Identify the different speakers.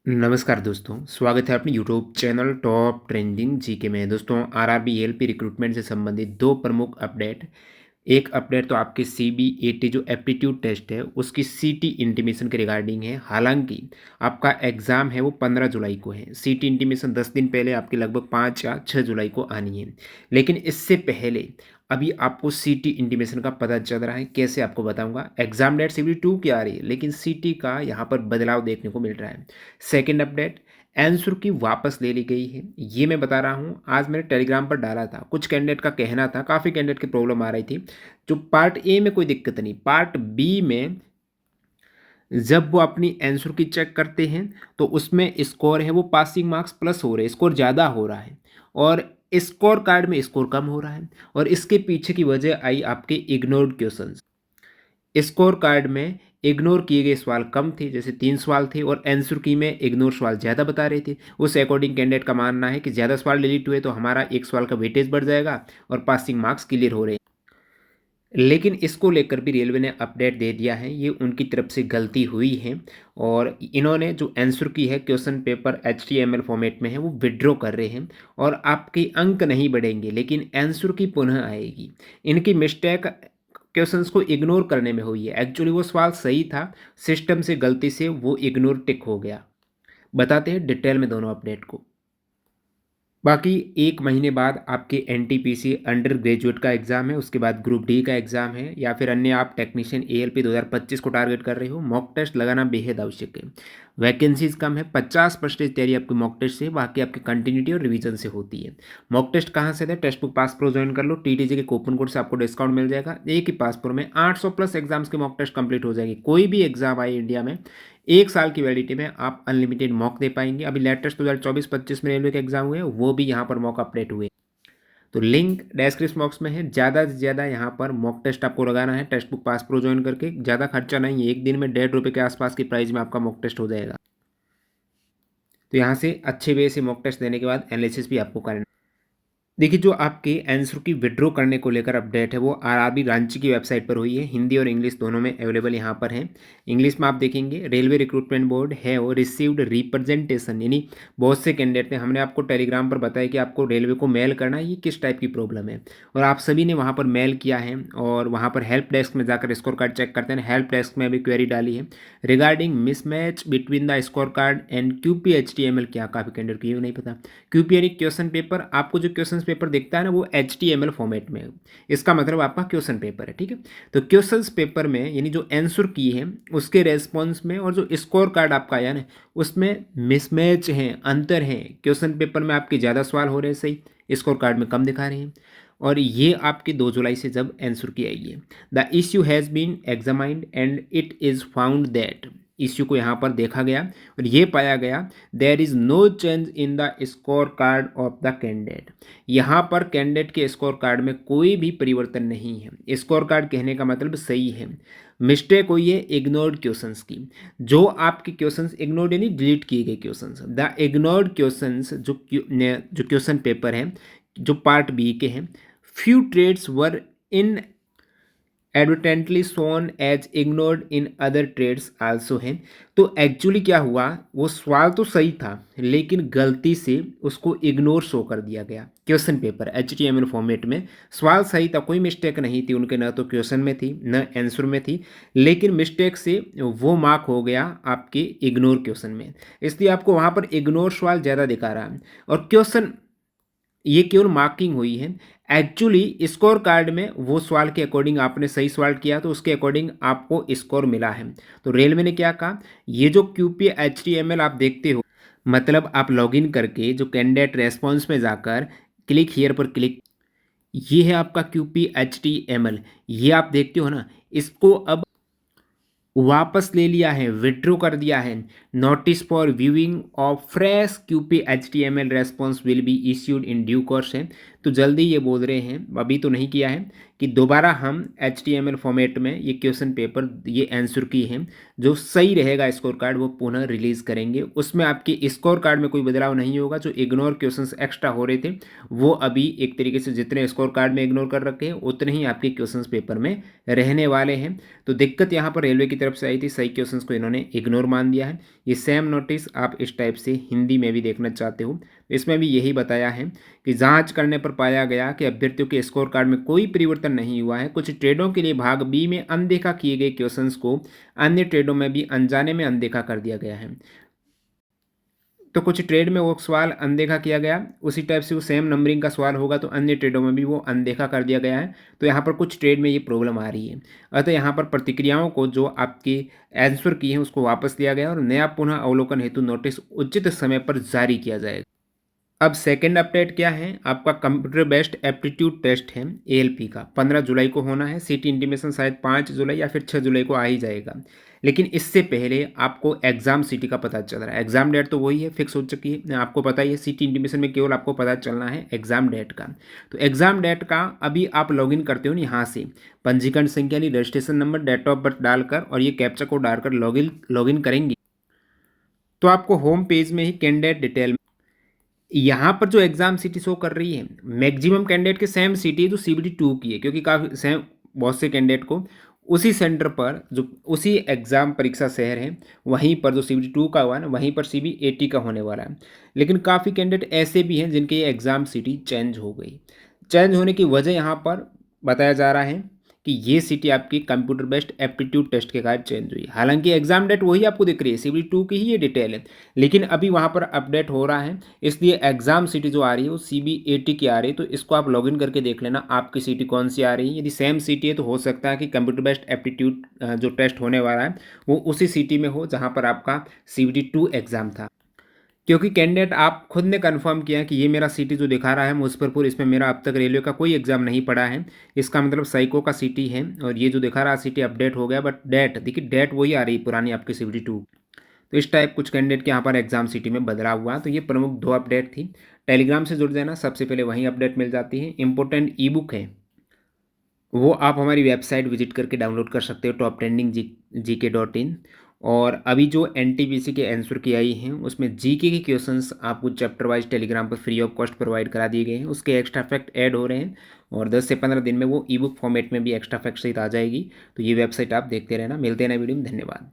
Speaker 1: नमस्कार दोस्तों, स्वागत है अपने YouTube channel top trending GK में। दोस्तों, आरआरबी एलपी रिक्रूटमेंट से संबंधित दो प्रमुख अपडेट। एक अपडेट तो आपके सीबीएटी जो एप्टीट्यूड टेस्ट है उसकी सीटी इंटीमेशन के रिगार्डिंग है। हालांकि आपका एग्ज़ाम है वो 15 जुलाई को है। सीटी इंटीमेशन 10 दिन पहले आपकी लगभग 5 या 6 जुलाई को आनी है। लेकिन इससे पहले अभी आपको सीटी इंटीमेशन का पता चल रहा है। कैसे आपको बताऊंगा। एग्जाम डेट सीबी 2 की आ रही है, लेकिन सीटी का यहाँ पर बदलाव देखने को मिल रहा है। सेकेंड अपडेट, आंसर की वापस ले ली गई है। ये मैं बता रहा हूँ, आज मैंने टेलीग्राम पर डाला था। कुछ कैंडिडेट का कहना था, काफ़ी कैंडिडेट की प्रॉब्लम आ रही थी। जो पार्ट ए में कोई दिक्कत नहीं, पार्ट बी में जब वो अपनी आंसर की चेक करते हैं तो उसमें स्कोर है वो पासिंग मार्क्स प्लस हो रहे हैं, स्कोर ज़्यादा हो रहा है। और स्कोर कार्ड में स्कोर कम हो रहा है। और इसके पीछे की वजह आई आपके इग्नोर्ड क्वेश्चंस। स्कोर कार्ड में इग्नोर किए गए सवाल कम थे, जैसे 3 सवाल थे, और आंसर की में इग्नोर सवाल ज़्यादा बता रहे थे। उस अकॉर्डिंग कैंडिडेट का मानना है कि ज़्यादा सवाल डिलीट हुए तो हमारा एक सवाल का वेटेज बढ़ जाएगा और पासिंग मार्क्स क्लियर हो रहे हैं। लेकिन इसको लेकर भी रेलवे ने अपडेट दे दिया है, ये उनकी तरफ से गलती हुई है। और इन्होंने जो आंसर की है क्वेश्चन पेपर HTML फॉर्मेट में है वो विड्रॉ कर रहे हैं। और आपके अंक नहीं बढ़ेंगे, लेकिन आंसर की पुनः आएगी। इनकी मिस्टेक क्वेश्चंस को इग्नोर करने में हुई है। एक्चुअली वो सवाल सही था, सिस्टम से गलती से वो इग्नोर टिक हो गया। बताते हैं डिटेल में दोनों अपडेट को। बाकी 1 महीने बाद आपके NTPC अंडर ग्रेजुएट का एग्ज़ाम है, उसके बाद ग्रुप डी का एग्ज़ाम है, या फिर अन्य आप टेक्नीशियन ALP 2025 को टारगेट कर रहे हो। मॉक टेस्ट लगाना बेहद आवश्यक है। वैकेंसीज कम है, 50% तैयारी आपकी मॉक टेस्ट से, बाकी आपकी कंटिन्यूटी और रिवीजन से होती है। मॉक टेस्ट कहाँ से है? Text book pass pro join कर लो, TTG के कूपन कोड से आपको डिस्काउंट मिल जाएगा। एक ही पास प्रो में 800 प्लस एग्जाम्स की मॉक टेस्ट कंप्लीट हो जाएगी। कोई भी एग्जाम आए इंडिया में, 1 साल की वैलिडिटी में आप अनलिमिटेड मॉक दे पाएंगे। अभी लेटेस्ट 2024-25 में रेलवे के एग्जाम हुए, वो भी यहाँ पर मॉक अपडेट हुए। तो लिंक डिस्क्रिप्शन बॉक्स में है। ज़्यादा से ज़्यादा यहाँ पर मॉक टेस्ट आपको लगाना है। Text book pass pro join करके ज़्यादा खर्चा नहीं है, एक दिन में 1.5 रुपये के आसपास की प्राइस में आपका मॉक टेस्ट हो जाएगा। तो यहाँ से अच्छे वे से मॉक टेस्ट देने के बाद एनालिसिस भी आपको करना। देखिए, जो आपके आंसर की विड्रॉ करने को लेकर अपडेट है वो आरआरबी रांची की वेबसाइट पर हुई है। हिंदी और इंग्लिश दोनों में अवेलेबल यहाँ पर है। इंग्लिश में आप देखेंगे, रेलवे रिक्रूटमेंट बोर्ड है वो रिसीव्ड रिप्रेजेंटेशन, यानी बहुत से कैंडिडेट ने, हमने आपको टेलीग्राम पर बताया कि आपको रेलवे को मेल करना है, ये किस टाइप की प्रॉब्लम है, और आप सभी ने वहाँ पर मेल किया है। और वहाँ पर हेल्प डेस्क में जाकर स्कोर कार्ड चेक करते हैं। हेल्प डेस्क में अभी क्वेरी डाली है regarding mismatch between the score card and QP HTML। क्या काफ़ी कैंडिडेट को ये नहीं पता। QP यानी क्वेश्चन पेपर, आपको जो क्वेश्चन पेपर दिखता है ना वो HTML फॉर्मेट में है। इसका मतलब आपका क्वेश्चन पेपर है, ठीक है। तो क्वेश्चन पेपर में यानी जो आंसर की है उसके रेस्पॉन्स में और जो स्कोर कार्ड आपका आया ना उसमें मिसमैच है, अंतर है। क्वेश्चन पेपर में आपके ज़्यादा सवाल हो रहे हैं सही, स्कोर कार्ड में कम दिखा रहे हैं। और ये आपके 2 जुलाई से जब आंसर की आई है, the issue has been examined and it is found that, issue को यहाँ पर देखा गया और ये पाया गया there is no change in the score card of the candidate. यहाँ पर कैंडिडेट के स्कोर कार्ड में कोई भी परिवर्तन नहीं है। स्कोर कार्ड कहने का मतलब सही है। मिस्टेक हुई है इग्नोर्ड क्वेश्चंस की। जो आपके क्वेश्चंस इग्नोर्ड यानी डिलीट किए गए क्वेश्चंस, द इग्नोर्ड क्वेश्चंस जो क्वेश्चन पेपर है जो पार्ट बी के हैं, few trades were inadvertently shown as ignored in other trades also हैं। तो एक्चुअली क्या हुआ, वो सवाल तो सही था लेकिन गलती से उसको इग्नोर शो कर दिया गया। क्वेश्चन पेपर HTML फॉर्मेट में सवाल सही था, कोई मिस्टेक नहीं थी उनके, न तो क्वेश्चन में थी न आंसर में थी, लेकिन मिस्टेक से वो मार्क हो गया आपके इग्नोर क्वेश्चन में। इसलिए आपको वहाँ पर इग्नोर सवाल ज़्यादा दिखा रहा है और क्वेश्चन ये केवल मार्किंग हुई है। एक्चुअली स्कोर कार्ड में वो सवाल के अकॉर्डिंग आपने सही सवाल किया तो उसके अकॉर्डिंग आपको स्कोर मिला है। तो रेलवे ने क्या कहा, ये जो QP HTML आप देखते हो, मतलब आप लॉगिन करके जो कैंडिडेट रेस्पॉन्स में जाकर क्लिक हियर पर क्लिक, ये है आपका QP HTML। ये आप देखते हो ना, इसको अब वापस ले लिया है, विड्रॉ कर दिया है। Notice for viewing of fresh QP HTML response will be issued in due course है। तो जल्दी ये बोल रहे हैं, अभी तो नहीं किया है, कि दोबारा हम HTML फॉर्मेट में ये क्वेश्चन पेपर, ये आंसर की हैं, जो सही रहेगा स्कोर कार्ड वो पुनः रिलीज़ करेंगे। उसमें आपके स्कोर कार्ड में कोई बदलाव नहीं होगा। जो इग्नोर क्वेश्चंस एक्स्ट्रा हो रहे थे वो अभी एक तरीके से जितने स्कोर कार्ड में इग्नोर कर रखे हैं उतने ही आपके क्वेश्चंस पेपर में रहने वाले हैं। तो दिक्कत यहाँ पर रेलवे की तरफ से आई थी, सही क्वेश्चंस को इन्होंने इग्नोर मान दिया है। ये सेम नोटिस आप इस टाइप से हिंदी में भी देखना चाहते हो, इसमें भी यही बताया है कि जांच करने पर पाया गया कि अभ्यर्थियों के स्कोर कार्ड में कोई परिवर्तन नहीं हुआ है। कुछ ट्रेडों के लिए भाग बी में अनदेखा किए गए क्वेश्चंस को अन्य ट्रेडों में भी अनजाने में अनदेखा कर दिया गया है। तो कुछ ट्रेड में वो सवाल अनदेखा किया गया, उसी टाइप से वो सेम नंबरिंग का सवाल होगा तो अन्य ट्रेडों में भी वो अनदेखा कर दिया गया है। तो यहाँ पर कुछ ट्रेड में ये प्रॉब्लम आ रही है। अतः यहाँ पर प्रतिक्रियाओं को जो आपकी आंसर की है उसको वापस लिया गया और नया पुनः अवलोकन हेतु नोटिस उचित समय पर जारी किया जाएगा। अब सेकंड अपडेट क्या है, आपका कंप्यूटर बेस्ड एप्टीट्यूड टेस्ट है ALP का, 15 जुलाई को होना है। सीटी इंटीमेशन शायद 5 जुलाई या फिर 6 जुलाई को आ ही जाएगा। लेकिन इससे पहले आपको एग्जाम सिटी का पता चल रहा है। एग्जाम डेट तो वही है, फिक्स हो चुकी है, आपको पता ही है। सीटी इंटीमेशन में केवल आपको पता चलना है एग्जाम डेट का। तो एग्जाम डेट का अभी आप लॉगिन करते हो ना, यहाँ से पंजीकरण संख्या यानी registration number, date of birth डालकर और ये कैप्चा कोड डालकर लॉगिन करेंगे तो आपको होम पेज में ही कैंडिडेट डिटेल, यहाँ पर जो एग्जाम सिटी शो कर रही है मैक्सिमम कैंडिडेट के सेम सिटी है जो CBT 2 की है, क्योंकि काफ़ी सेम बहुत से कैंडिडेट को उसी सेंटर पर जो उसी एग्ज़ाम परीक्षा शहर है वहीं पर जो CBT 2 का हुआ है ना वहीं पर CB80 का होने वाला है। लेकिन काफ़ी कैंडिडेट ऐसे भी हैं जिनके ये एग्ज़ाम सिटी चेंज हो गई। चेंज होने की वजह यहाँ पर बताया जा रहा है कि ये सिटी आपकी कंप्यूटर बेस्ड एप्टीट्यूड टेस्ट के कारण चेंज हुई। हालांकि एग्जाम डेट वही आपको दिख रही है, CBT 2 की ही ये डिटेल है, लेकिन अभी वहाँ पर अपडेट हो रहा है, इसलिए एग्जाम सिटी जो आ रही है वो CB80 की आ रही है। तो इसको आप लॉगिन करके देख लेना आपकी सिटी कौन सी आ रही है। यदि सेम सिटी है तो हो सकता है कि कंप्यूटर बेस्ड एप्टीट्यूड जो टेस्ट होने वाला है वो उसी सिटी में हो जहाँ पर आपका CBT 2 एग्जाम था। क्योंकि कैंडिडेट आप खुद ने कंफर्म किया कि ये मेरा सिटी जो दिखा रहा है मुजफ्फरपुर, इसमें मेरा अब तक रेलवे का कोई एग्जाम नहीं पड़ा है, इसका मतलब साइको का सिटी है और ये जो दिखा रहा सिटी अपडेट हो गया, बट डेट देखिए, डेट वही आ रही है पुरानी आपकी CBT 2। तो इस टाइप कुछ कैंडिडेट के यहाँ पर एग्जाम सिटी में बदलाव हुआ। तो ये प्रमुख 2 अपडेट थी। टेलीग्राम से जुड़ जाना, सबसे पहले वहीं अपडेट मिल जाती है। इंपॉर्टेंट ई-बुक है वो आप हमारी वेबसाइट विजिट करके डाउनलोड कर सकते हो, toptrendinggk.in। और अभी जो NTPC के आंसर की आई हैं उसमें जीके के क्वेश्चंस आपको चैप्टर वाइज टेलीग्राम पर फ्री ऑफ कॉस्ट प्रोवाइड करा दिए गए हैं। उसके एक्स्ट्रा फैक्ट ऐड हो रहे हैं और 10 से 15 दिन में वो ई-बुक फॉर्मेट में भी एक्स्ट्रा फैक्ट सहित आ जाएगी। तो ये वेबसाइट आप देखते रहना। मिलते हैं नए वीडियो में, धन्यवाद।